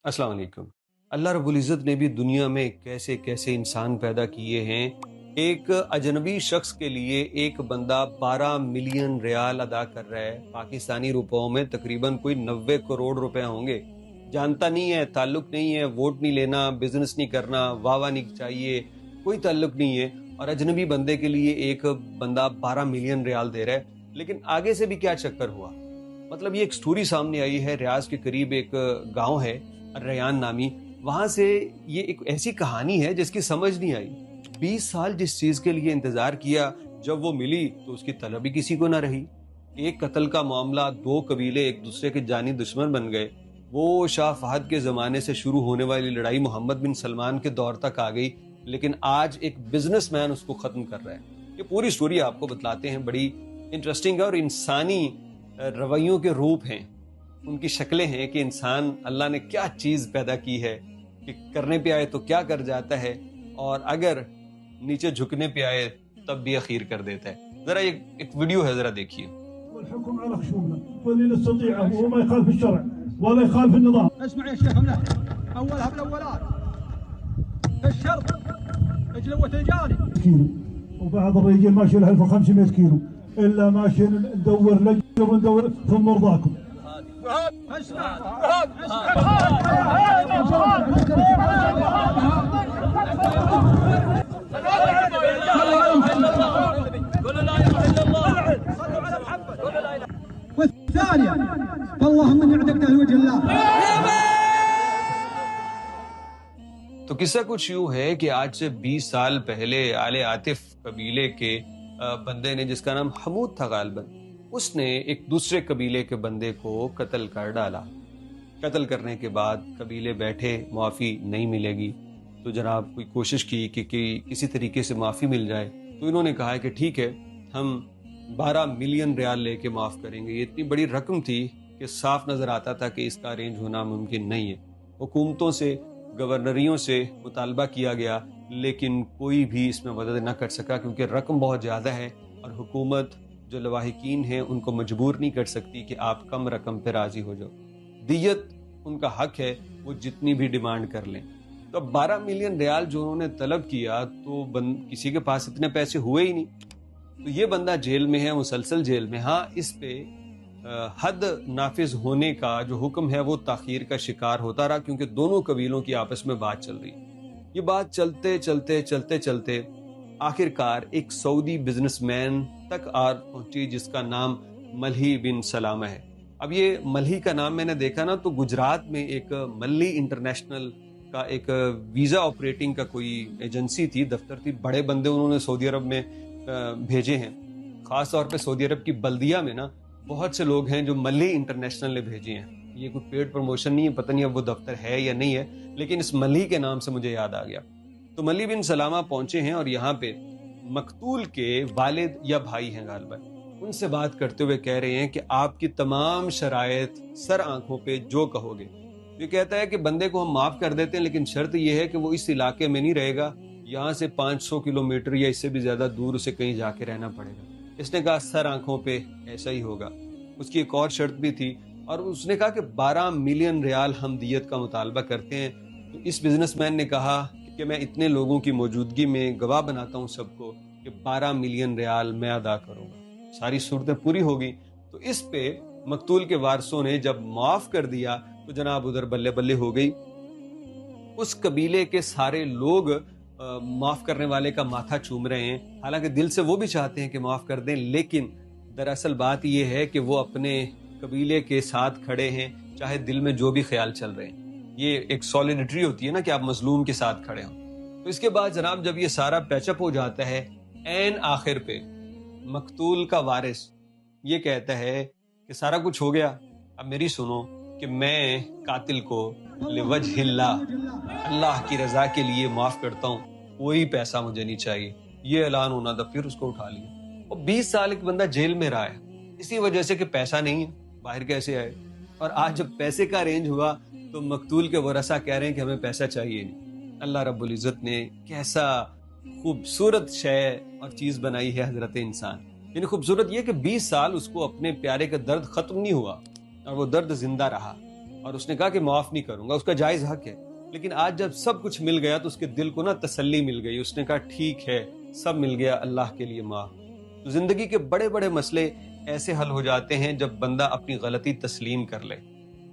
अस्सलाम वालेकुम। अल्लाह रब्बुल इज़्ज़त ने भी दुनिया में कैसे कैसे इंसान पैदा किए हैं। एक अजनबी शख्स के लिए एक बंदा 12 मिलियन रियाल अदा कर रहा है। पाकिस्तानी रुपयों में तकरीबन कोई 90 करोड़ रुपए होंगे। जानता नहीं है, ताल्लुक नहीं है, वोट नहीं लेना, बिजनेस नहीं करना, वाह नहीं चाहिए, कोई ताल्लुक नहीं है। और अजनबी बंदे के लिए एक बंदा 12 मिलियन रियाल दे रहा है। लेकिन आगे से भी क्या चक्कर हुआ, मतलब ये एक स्टोरी सामने आई है। रियाज के करीब एक गांव है रयान नामी, वहां से ये एक ऐसी कहानी है जिसकी समझ नहीं आई। 20 साल जिस चीज के लिए इंतजार किया, जब वो मिली तो उसकी तलब ही किसी को ना रही। एक कत्ल का मामला, दो कबीले एक दूसरे के जानी दुश्मन बन गए। वो शाह फहद के जमाने से शुरू होने वाली लड़ाई मोहम्मद बिन सलमान के दौर तक आ गई, लेकिन आज एक बिजनेसमैन उसको खत्म कर रहा है। ये पूरी स्टोरी आपको बतलाते हैं, बड़ी इंटरेस्टिंग है। और इंसानी रवैयों के रूप हैं, उनकी शक्लें हैं कि इंसान अल्लाह ने क्या चीज पैदा की है कि करने पे आए तो क्या कर जाता है, और अगर नीचे झुकने पे आए तब भी अखीर कर देता है। जरा एक वीडियो है, जरा देखिए। اسمع يا شيخ منه اولها بالاولات الشرط اجلوة الجاني وبعض الرجال ماشي له 1500 كيلو الا ماشي ندور لجل وندور ثم نرضاكم. اسمع والثانية اللهم اني اعتقتها لوجه الله. तो किस्सा कुछ यूं है कि आज से 20 साल पहले आले आतिफ कबीले के बंदे ने, जिसका नाम हमूद था गालिबन, उसने एक दूसरे कबीले के बंदे को कत्ल कर डाला। कत्ल करने के बाद कबीले बैठे, माफ़ी नहीं मिलेगी। तो जनाब कोई कोशिश की कि किसी तरीके से माफ़ी मिल जाए। तो इन्होंने कहा है कि ठीक है, हम 12 मिलियन रियाल लेके माफ़ करेंगे। ये इतनी बड़ी रकम थी कि साफ नज़र आता था कि इसका अरेंज होना मुमकिन नहीं है। हुकूमतों से, गवर्नरियों से मुतालबा किया गया, लेकिन कोई भी इसमें मदद न कर सका, क्योंकि रकम बहुत ज़्यादा है और हुकूमत जो लवाहिकीन हैं उनको मजबूर नहीं कर सकती कि आप कम रकम पे राज़ी हो जाओ। दियत उनका हक है, वो जितनी भी डिमांड कर लें। तो 12 मिलियन रियाल जो उन्होंने तलब किया, तो किसी के पास इतने पैसे हुए ही नहीं। तो ये बंदा जेल में है, मुसलसल जेल में। हाँ, इस पे हद नाफिज होने का जो हुक्म है वो ताखीर का शिकार होता रहा, क्योंकि दोनों कबीलों की आपस में बात चल रही। ये बात चलते चलते चलते चलते आखिरकार एक सऊदी बिजनेसमैन तक आ पहुंची, जिसका नाम मल्ही बिन सलामा है। अब ये मल्ही का नाम मैंने देखा ना, तो गुजरात में एक मल्ही इंटरनेशनल का एक वीजा ऑपरेटिंग का कोई एजेंसी थी, दफ्तर थी। बड़े बंदे उन्होंने सऊदी अरब में भेजे हैं। खास तौर पे सऊदी अरब की बल्दिया में ना बहुत से लोग हैं जो मल्ही इंटरनेशनल ने भेजे हैं। ये कोई पेड प्रमोशन नहीं है, पता नहीं अब वो दफ्तर है या नहीं है, लेकिन इस मल्ही के नाम से मुझे याद आ गया। तो मल्ही बिन सलामा पहुंचे हैं और यहाँ पे मकतूल के वालिद या भाई हैं गालिबन, उनसे बात करते हुए कह रहे हैं कि आपकी तमाम शराइत सर आंखों पे जो कहोगे। ये कहता है कि बंदे को हम माफ कर देते हैं, लेकिन शर्त यह है कि वो इस इलाके में नहीं रहेगा, यहाँ से 500 किलोमीटर या इससे भी ज्यादा दूर उसे कहीं जाके रहना पड़ेगा। इसने कहा सर आंखों पे ऐसा ही होगा। उसकी एक और शर्त भी थी, और उसने कहा कि 12 मिलियन रियाल हम दियत का मुतालबा करते हैं। तो इस बिजनेसमैन ने कहा कि मैं इतने लोगों की मौजूदगी में गवाह बनाता हूँ सबको कि 12 मिलियन रियाल मैं अदा करूंगा। सारी सूरतें पूरी होगी। तो इस पे मकतूल के वारसों ने जब माफ कर दिया तो जनाब उधर बल्ले बल्ले हो गई। उस कबीले के सारे लोग माफ करने वाले का माथा चूम रहे हैं। हालांकि दिल से वो भी चाहते हैं कि माफ कर दें, लेकिन दरअसल बात यह है कि वो अपने कबीले के साथ खड़े हैं, चाहे दिल में जो भी ख्याल चल रहे हैं। ये एक सॉलिडिटी होती है ना कि आप मजलूम के साथ खड़े हो। तो इसके बाद जनाब जब ये सारा पैचअप हो जाता है, एन आखिर पे मकतूल का वारिस ये कहता है कि सारा कुछ हो गया, अब मेरी सुनो कि मैं कातिल को लिवजहिल्लाह, अल्लाह की रजा के लिए माफ करता हूँ, कोई पैसा मुझे नहीं चाहिए। ये ऐलान होना था, फिर उसको उठा लिया। और 20 साल एक बंदा जेल में रहा है इसी वजह से कि पैसा नहीं है, बाहर कैसे आए। और आज जब पैसे का अरेंज हुआ तो मकतूल के वरसा कह रहे हैं कि हमें पैसा चाहिए नहीं। अल्लाह रब्बुल इज्जत ने कैसा खूबसूरत शय और चीज बनाई है हजरत इंसान। यानी खूबसूरत ये कि 20 साल उसको अपने प्यारे का दर्द खत्म नहीं हुआ और वो दर्द जिंदा रहा। اور اس نے کہا کہ معاف نہیں کروں گا، اس کا جائز حق ہے. لیکن آج جب سب کچھ مل گیا تو اس کے دل کو نا تسلی مل گئی. اس نے کہا ٹھیک ہے، سب مل گیا، اللہ کے لیے معاف. تو زندگی کے بڑے بڑے مسئلے ایسے حل ہو جاتے ہیں جب بندہ اپنی غلطی تسلیم کر لے.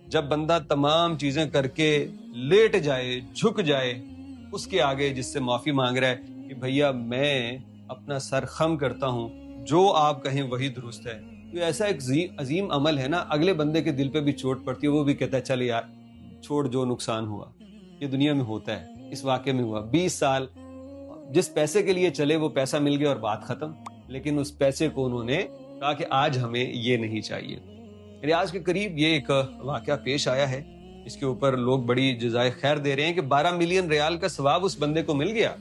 جب بندہ تمام چیزیں کر کے لیٹ جائے، جھک جائے اس کے آگے جس سے معافی مانگ رہا ہے کہ بھیا میں اپنا سر خم کرتا ہوں، جو آپ کہیں وہی درست ہے. تو ایسا ایک عظیم عمل ہے نا، اگلے بندے کے دل پہ بھی چوٹ پڑتی ہے، وہ بھی کہتا ہے چل یار چھوڑ، جو نقصان ہوا یہ دنیا میں ہوتا ہے. اس واقعے میں ہوا 20 سال جس پیسے کے لیے چلے وہ پیسہ مل گیا اور بات ختم. لیکن اس پیسے کو انہوں نے کہا کہ آج ہمیں یہ نہیں چاہیے. ریاض کے قریب یہ ایک واقعہ پیش آیا ہے، اس کے اوپر لوگ بڑی جزائے خیر دے رہے ہیں کہ 12 ملین ریال کا ثواب اس بندے کو مل گیا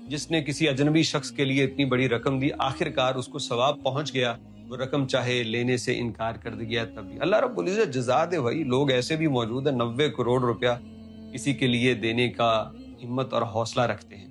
جس نے کسی اجنبی شخص کے لیے اتنی بڑی رقم دی. آخرکار اس کو ثواب پہنچ گیا، وہ رقم چاہے لینے سے انکار کر دیا تب بھی. اللہ رب العزت جزا دے بھائی. لوگ ایسے بھی موجود ہیں 90 کروڑ روپیہ کسی کے لیے دینے کا ہمت اور حوصلہ رکھتے ہیں.